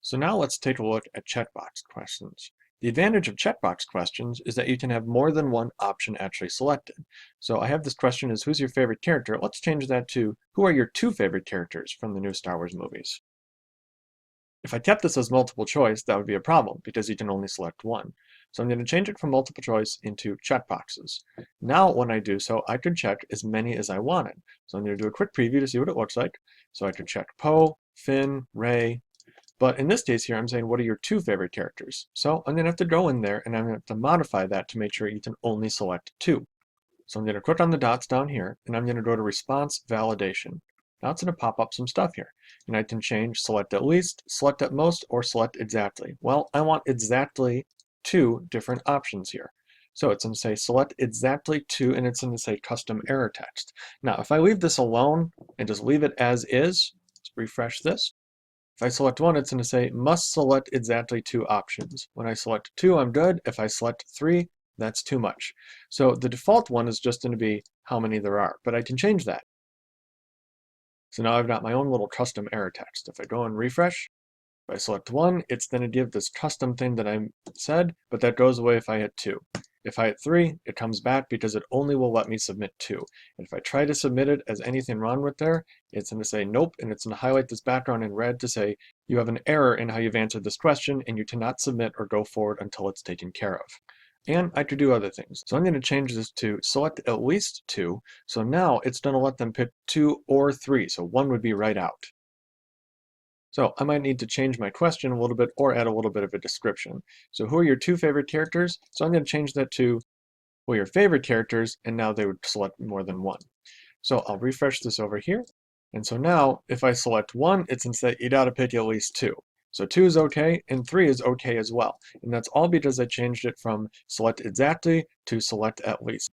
So now let's take a look at checkbox questions. The advantage of checkbox questions is that you can have more than one option actually selected. So I have this question is who's your favorite character? Let's change that to who are your two favorite characters from the new Star Wars movies? If I kept this as multiple choice, that would be a problem because you can only select one. So I'm going to change it from multiple choice into checkboxes. Now when I do so, I could check as many as I wanted. So I'm going to do a quick preview to see what it looks like. So I could check Poe, Finn, Rey, but in this case here, I'm saying, what are your two favorite characters? So I'm going to have to go in there and I'm going to have to modify that to make sure you can only select two. So I'm going to click on the dots down here and I'm going to go to response validation. Now it's going to pop up some stuff here. And I can change select at least, select at most, or select exactly. Well, I want exactly two different options here. So it's going to say select exactly two and it's going to say custom error text. Now if I leave this alone and just leave it as is, let's refresh this. If I select one, it's going to say must select exactly two options. When I select two, I'm good. If I select three, that's too much. So the default one is just going to be how many there are, but I can change that. So now I've got my own little custom error text. If I go and refresh, if I select one, it's going to give this custom thing that I said, but that goes away if I hit two. If I hit three, it comes back because it only will let me submit two. And if I try to submit it as anything wrong with there, it's going to say nope, and it's going to highlight this background in red to say you have an error in how you've answered this question and you cannot submit or go forward until it's taken care of. And I could do other things. So I'm going to change this to select at least two. So now it's going to let them pick two or three. So one would be right out. So I might need to change my question a little bit or add a little bit of a description. So who are your two favorite characters? So I'm going to change that to who are your favorite characters, and now they would select more than one. So I'll refresh this over here. And so now if I select one, it's going to say you got to pick at least two. So two is okay, and three is okay as well. And that's all because I changed it from select exactly to select at least.